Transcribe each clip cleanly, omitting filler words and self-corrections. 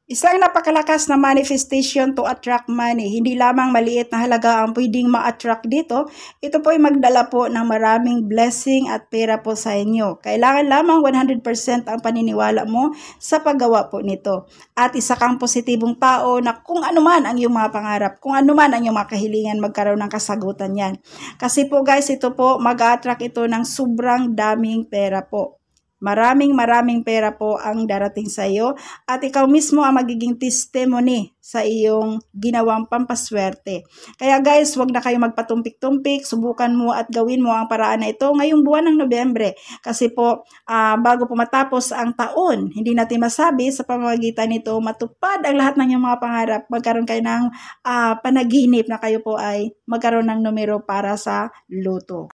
Isang napakalakas na manifestation to attract money. Hindi lamang maliit na halaga ang pwedeng ma-attract dito. Ito po ay magdala po ng maraming blessing at pera po sa inyo. Kailangan lamang 100% ang paniniwala mo sa paggawa po nito. At isa kang positibong tao na kung ano man ang iyong mga pangarap, kung ano man ang iyong mga kahilingan, magkaroon ng kasagutan yan. Kasi po guys, ito po mag-attract ito ng sobrang daming pera po. Maraming pera po ang darating sa iyo at ikaw mismo ang magiging testimony sa iyong ginawang pampaswerte. Kaya guys, wag na kayo magpatumpik-tumpik, subukan mo at gawin mo ang paraan na ito ngayong buwan ng Nobyembre. Kasi po, bago po matapos ang taon, hindi natin masabi sa pamamagitan nito matupad ang lahat ng iyong mga pangarap. Magkaroon kayo ng panaginip na kayo po ay magkaroon ng numero para sa loto.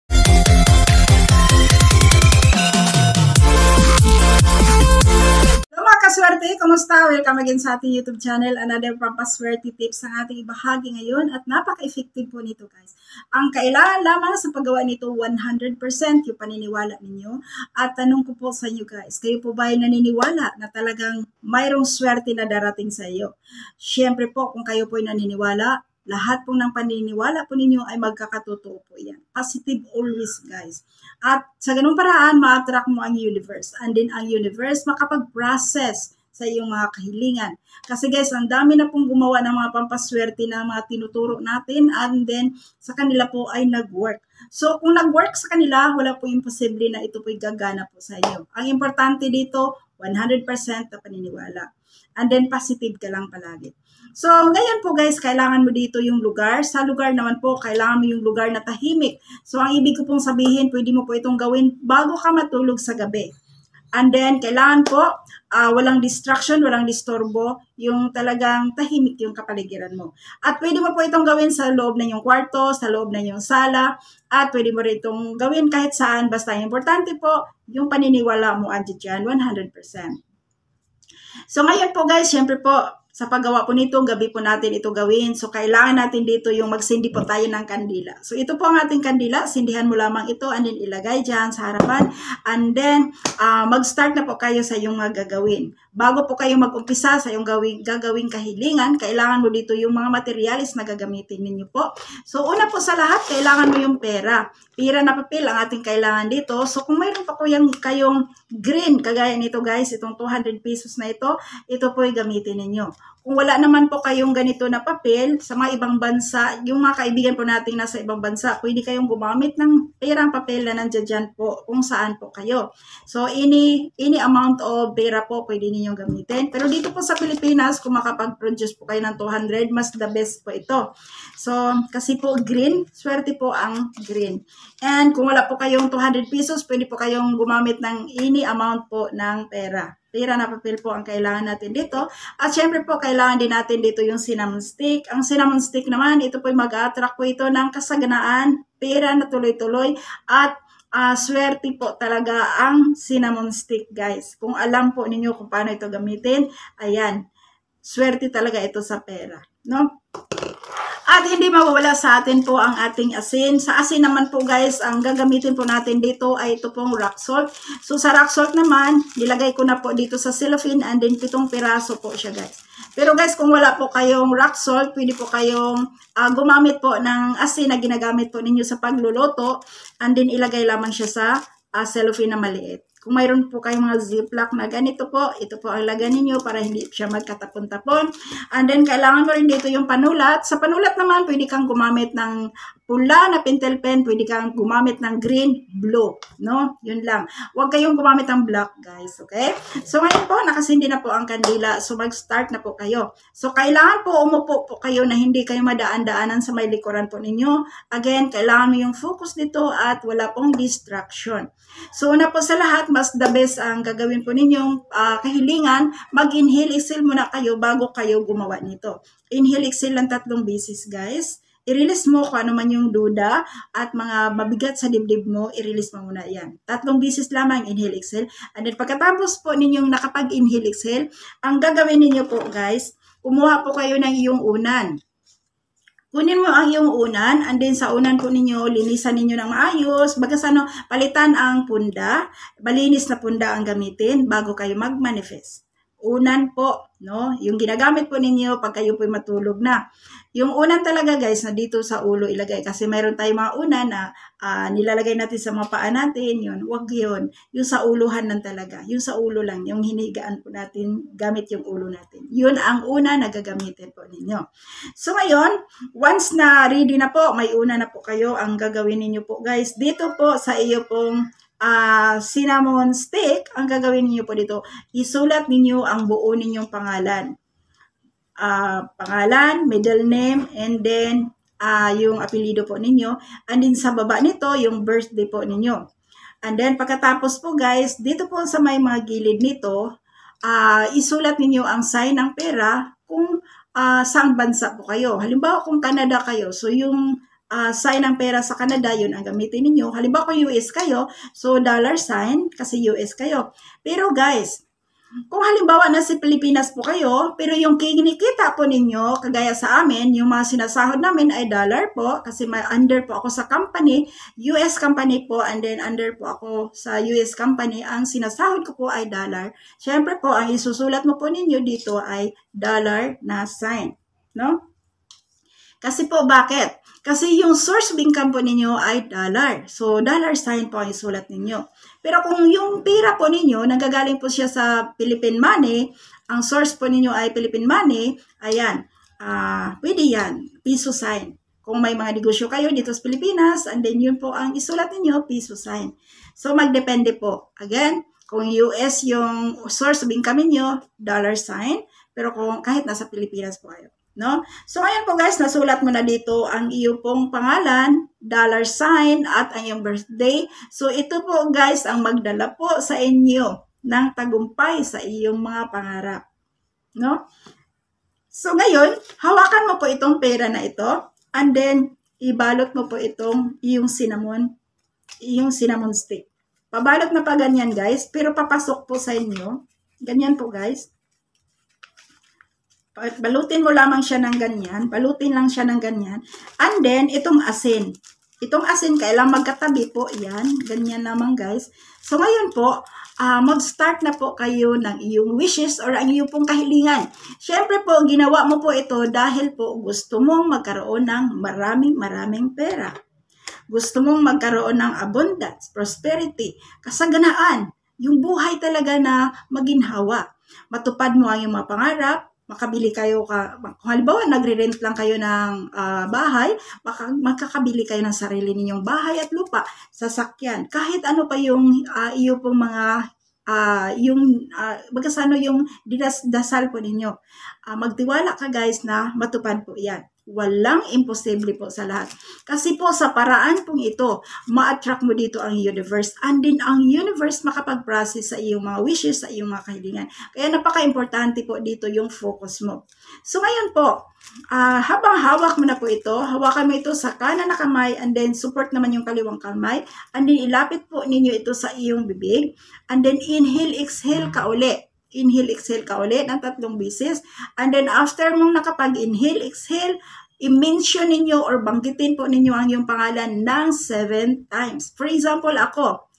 Swerte, kumusta? Welcome again sa ating YouTube channel. Another pampaswerte tips ang ating ibahagi ngayon at napaka-effective po nito guys. Ang kailangan lamang sa paggawa nito 100% yung paniniwala ninyo. At tanong ko po sa inyo guys, kayo po ba ay naniniwala na talagang mayroong swerte na darating sa iyo? Siyempre po kung kayo po ay naniniwala, lahat po ng paniniwala po ninyo ay magkakatotoo po yan. Positive always guys. At sa ganung paraan, ma-attract mo ang universe. And then ang universe makapag-process sa iyong mga kahilingan. Kasi guys, ang dami na pong gumawa ng mga pampaswerte na mga tinuturo natin and then sa kanila po ay nag-work. So kung nag-work sa kanila, wala po imposible na ito po'y gagana po sa inyo. Ang importante dito, 100% na paniniwala. And then positive ka lang palagi. So, ngayon po guys, kailangan mo dito yung lugar. Sa lugar naman po, kailangan mo yung lugar na tahimik. So, ang ibig ko pong sabihin, pwede mo po itong gawin bago ka matulog sa gabi. And then, kailangan po, walang distraction, walang disturbo, yung talagang tahimik yung kapaligiran mo. At pwede mo po itong gawin sa loob na yung kwarto, sa loob na yung sala, at pwede mo rin itong gawin kahit saan. Basta importante po, yung paniniwala mo andyan 100%. So, ngayon po guys, syempre po, sa paggawa po nito, gabi po natin ito gawin. So, kailangan natin dito yung magsindi po tayo ng kandila. So, ito po ang ating kandila. Sindihan mo lamang ito and then ilagay dyan sa harapan. And then, mag-start na po kayo sa iyong mga gagawin. Bago po kayo mag-umpisa sa iyong gagawing kahilingan, kailangan mo dito yung mga materialis na gagamitin ninyo po. So, una po sa lahat, kailangan mo yung pera. Pira na papel ang ating kailangan dito. So, kung mayroon pa po kayong green, kagaya nito guys, itong 200 pesos na ito po ay gamitin ninyo. Kung wala naman po kayong ganito na papel sa mga ibang bansa, yung mga kaibigan po nating nasa ibang bansa, pwede kayong gumamit ng perang papel na nandiyan dyan po kung saan po kayo. So, any amount of pera po pwede ninyong gamitin. Pero dito po sa Pilipinas, kung makapag-produce po kayo ng 200, mas the best po ito. So, kasi po green, swerte po ang green. And kung wala po kayong 200 pesos, pwede po kayong gumamit ng any amount po ng pera. Pera na papel po ang kailangan natin dito. At syempre po, kailangan din natin dito yung cinnamon stick. Ang cinnamon stick naman, ito po mag-attract po ito ng kasaganaan, pera na tuloy-tuloy, at swerte po talaga ang cinnamon stick guys. Kung alam po ninyo kung paano ito gamitin, ayan, swerte talaga ito sa pera. No? At hindi mawawala sa atin po ang ating asin. Sa asin naman po guys, ang gagamitin po natin dito ay ito pong rock salt. So sa rock salt naman, nilagay ko na po dito sa cellophane and then 7 piraso po siya guys. Pero guys, kung wala po kayong rock salt, pwede po kayong gumamit po ng asin na ginagamit po ninyo sa pagluluto and then ilagay lamang siya sa cellophane na maliit. Kung mayroon po kayong mga ziplock na ganito po, ito po ang lagyan ninyo para hindi siya magkatapon-tapon. And then, kailangan mo rin dito yung panulat. Sa panulat naman, pwede kang gumamit ng pula na pentel pen, pwede kang gumamit ng green, blue, no? Yun lang. Huwag kayong gumamit ng black, guys, okay? So, ngayon po, nakasindi na po ang kandila. So, mag-start na po kayo. So, kailangan po umupo po kayo na hindi kayo madaan-daanan sa may likuran po ninyo. Again, kailangan mo yung focus dito at wala pong distraction. So, una po sa lahat, mas the best ang gagawin po ninyong kahilingan, mag-inhale, exhale muna kayo bago kayo gumawa nito. Inhale, exhale lang 3 beses, guys. I-release mo kung ano man yung duda at mga mabigat sa dibdib mo, i-release mo muna yan. 3 beses lamang, inhale, exhale. And then pagkatapos po ninyong nakapag-inhale, exhale, ang gagawin ninyo po, guys, kumuha po kayo ng iyong unan. Kunin mo ang iyong unan, and then sa unan po ninyo, linisan ninyo ng maayos, bagas palitan ang punda, malinis na punda ang gamitin bago kayo mag-manifest. unan po, no? Yung ginagamit po ninyo pag kayo po matulog na. Yung unan talaga guys, na dito sa ulo ilagay. Kasi mayroon tayong mga unan na nilalagay natin sa mga paa natin. Yun, wag yun. Yung sa uluhan lang talaga. Yung sa ulo lang. Yung hinigaan po natin gamit yung ulo natin. Yun ang una na gagamitin po ninyo. So ngayon, once na ready na po, may una na po kayo, ang gagawin ninyo po guys, dito po sa iyo pong cinnamon stick, ang gagawin niyo po dito, isulat ninyo ang buo ninyong pangalan. Pangalan, middle name, and then yung apelyido po ninyo. And then sa baba nito, yung birthday po ninyo. And then pagkatapos po guys, dito po sa may mga gilid nito, isulat ninyo ang sign ng pera kung saang bansa po kayo. Halimbawa kung Canada kayo, so yung sign ng pera sa Canada, yun ang gamitin ninyo. Halimbawa kung US kayo, so dollar sign kasi US kayo. Pero guys, kung halimbawa na si Pilipinas po kayo, pero yung kinikita po ninyo, kagaya sa amin, yung mga sinasahod namin ay dollar po, kasi may under po ako sa company, US company po, and then under po ako sa US company, ang sinasahod ko po ay dollar. Siyempre po, ang isusulat mo po ninyo dito ay dollar na sign, no? Kasi po, bakit? Kasi yung source of income po ninyo ay dollar. So, dollar sign po ang isulat ninyo. Pero kung yung pera po ninyo, nanggagaling po siya sa Philippine money, ang source po ninyo ay Philippine money, ayan, pwede yan, piso sign. Kung may mga negosyo kayo dito sa Pilipinas, and then yun po ang isulat ninyo, piso sign. So, magdepende po. Again, kung US yung source of income ninyo, dollar sign. Pero kung kahit nasa Pilipinas po kayo. No? So, ngayon po guys, nasulat mo na dito ang iyong pong pangalan, dollar sign, at ang iyong birthday. So, ito po guys, ang magdala po sa inyo ng tagumpay sa iyong mga pangarap. No? So, ngayon, hawakan mo po itong pera na ito, and then, ibalot mo po itong iyong cinnamon stick. Pabalot na pa ganyan guys, pero papasok po sa inyo. Ganyan po guys. Balutin mo lamang siya ng ganyan. Balutin lang siya ng ganyan. And then, itong asin. Itong asin, kailangan magkatabi po. Yan. Ganyan naman, guys. So, ngayon po, mag-start na po kayo ng iyong wishes or ang iyong pong kahilingan. Siyempre po, ginawa mo po ito dahil po gusto mong magkaroon ng maraming pera. Gusto mong magkaroon ng abundance, prosperity, kasaganaan. Yung buhay talaga na maginhawa. Matupad mo ang iyong mga pangarap. Makabili kayo, kung halimbawa nagre-rent lang kayo ng bahay, magkakabili kayo ng sarili ninyong bahay at lupa, sasakyan. Kahit ano pa yung iyo pong mga, yung dasal po ninyo. Magtiwala ka guys na matupad po yan. Walang imposible po sa lahat. Kasi po sa paraan pong ito, ma-attract mo dito ang universe. And then ang universe makapag-process sa iyong mga wishes, sa iyong mga kahilingan. Kaya napaka-importante po dito yung focus mo. So ngayon po, habang hawak mo na po ito, hawakan mo ito sa kanan na kamay, and then support naman yung kaliwang kamay. And then ilapit po ninyo ito sa iyong bibig. And then inhale, exhale ka uli. Inhale, exhale ka ulit ng 3 beses. And then after mong nakapag-inhale, exhale, i-mention ninyo or banggitin po ninyo ang iyong pangalan ng 7 times. For example, ako,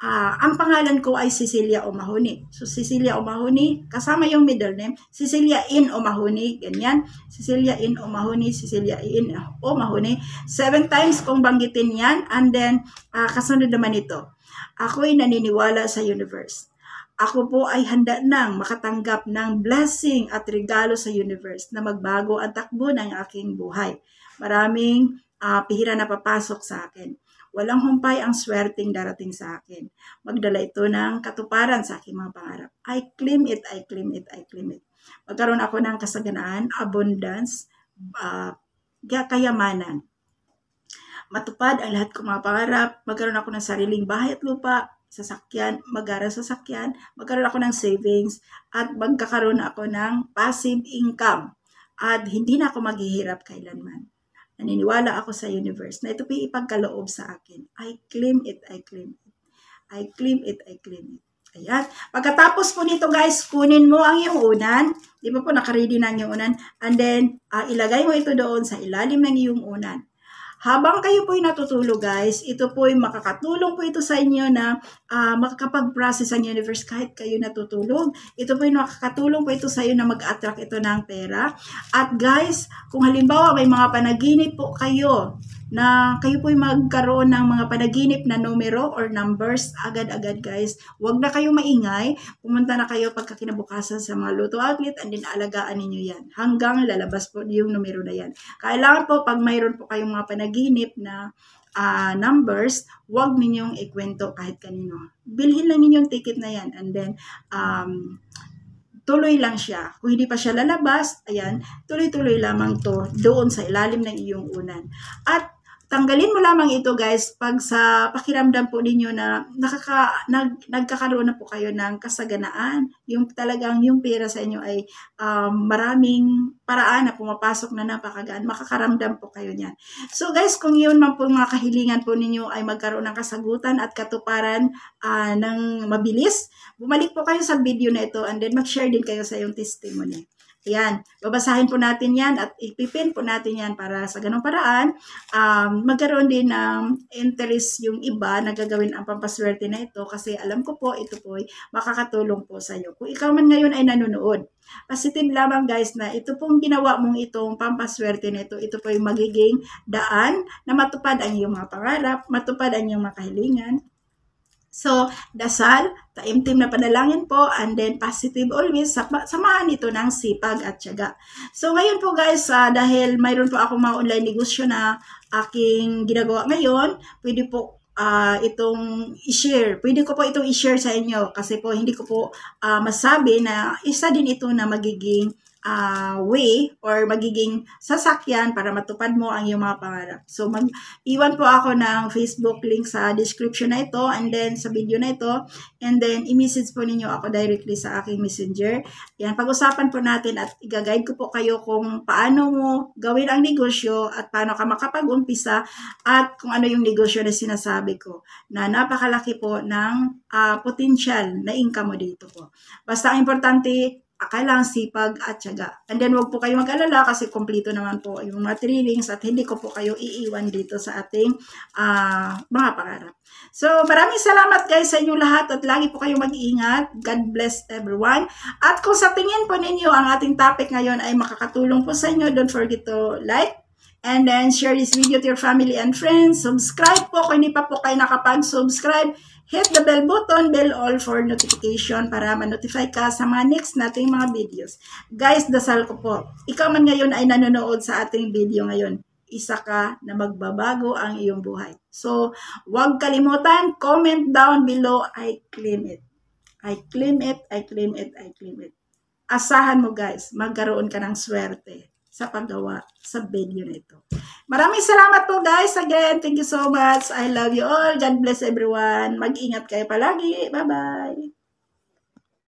ang pangalan ko ay Cecilia O'Mahony. So, Cecilia O'Mahony, kasama yung middle name, Cecilia in O'Mahony, ganyan. Cecilia in O'Mahony, Cecilia in O'Mahony. 7 times kong banggitin yan. And then, kasunod naman ito. Ako'y naniniwala sa universe. Ako po ay handa nang makatanggap ng blessing at regalo sa universe na magbago ang takbo ng aking buhay. Maraming pihira na papasok sa akin. Walang humpay ang swerteng darating sa akin. Magdala ito ng katuparan sa aking mga pangarap. I claim it, I claim it, I claim it. Magkaroon ako ng kasaganaan, abundance, kayamanan. Matupad ang lahat kong mga pangarap. Magkaroon ako ng sariling bahay at lupa, sasakyan, sasakyan, magkaroon ako ng savings, at magkakaroon ako ng passive income. At hindi na ako maghihirap kailanman. Naniniwala ako sa universe na ito po ipagkaloob sa akin. I claim it, I claim it. I claim it, I claim it. Ayan. Pagkatapos po nito guys, kunin mo ang iyong unan. Di ba po nakaready na ang iyong unan? And then, ilagay mo ito doon sa ilalim ng iyong unan. habang kayo po'y natutulog guys, ito po'y makakatulong po ito sa inyo na makakapag-process ang universe kahit kayo natutulog. Ito po'y makakatulong po ito sa iyo na mag-attract ito ng pera. At guys, kung halimbawa may mga panaginip po kayo na kayo po'y magkaroon ng mga panaginip na numero or numbers, agad-agad guys, huwag na kayo maingay, pumunta na kayo pagkakinabukasan sa mga Lotto outlet and then alagaan ninyo yan hanggang lalabas po yung numero na yan. Kailangan po pag mayroon po kayong mga panaginip na numbers, huwag ninyong ikwento kahit kanino. Bilhin lang ninyong ticket na yan and then tuloy lang siya. Kung hindi pa siya lalabas, ayan, tuloy-tuloy lamang to doon sa ilalim ng iyong unan. At tanggalin mo lamang ito guys pag sa pakiramdam po ninyo na nagkakaroon na po kayo ng kasaganaan. Yung talagang yung pera sa inyo ay maraming paraan na pumapasok na napakagaan. Makakaramdam po kayo niyan. So guys, kung yun man po mga kahilingan po ninyo ay magkaroon ng kasagutan at katuparan ng mabilis, bumalik po kayo sa video na ito and then mag-share din kayo sa iyong testimony. Ayan, babasahin po natin yan at ipipin po natin yan para sa ganong paraan, magkaroon din ng interest yung iba na gagawin ang pampaswerte na ito kasi alam ko po ito po ay makakatulong po sa iyo. Kung ikaw man ngayon ay nanonood, positive lamang guys na ito pong ginawa mong itong pampaswerte na ito po ay magiging daan na matupad ang iyong mga pangarap, matupad ang iyong mga kahilingan. So, dasal, taimtim na panalangin po, and then positive always, samahan ito ng sipag at tiyaga. So, ngayon po guys, dahil mayroon po akong mga online negosyo na aking ginagawa ngayon, pwede po itong i-share. Pwede ko po itong i-share sa inyo kasi po hindi ko po masabi na isa din ito na magiging way or magiging sasakyan para matupad mo ang iyong mga pangarap. So, mag-iwan po ako ng Facebook link sa description na ito and then sa video na ito and then i-message po ninyo ako directly sa aking messenger. Yan, pag-usapan po natin at i-guide ko po kayo kung paano mo gawin ang negosyo at paano ka makapag-umpisa at kung ano yung negosyo na sinasabi ko na napakalaki po ng potential na income mo dito po. Basta ang importante, kailangan sipag at tiyaga. And then, huwag po kayo mag-alala kasi kompleto naman po yung mga trainings at hindi ko po kayo iiwan dito sa ating mga pangarap. So, maraming salamat guys sa inyo lahat at lagi po kayong mag-iingat. God bless everyone. At kung sa tingin po ninyo ang ating topic ngayon ay makakatulong po sa inyo, don't forget to like and then share this video to your family and friends. Subscribe po kung hindi pa po kayo nakapag-subscribe. Hit the bell button, bell all for notification para ma-notify ka sa mga next nating mga videos. Guys, dasal ko po. Ikaw man ngayon ay nanonood sa ating video ngayon. Isa ka na magbabago ang iyong buhay. So, huwag kalimutan, comment down below, I claim it. I claim it, I claim it, I claim it. Asahan mo guys, magkaroon ka ng swerte sa paggawa sa video na ito. Maraming salamat po guys. Again, thank you so much. I love you all. God bless everyone. Mag-ingat kayo palagi. Bye-bye.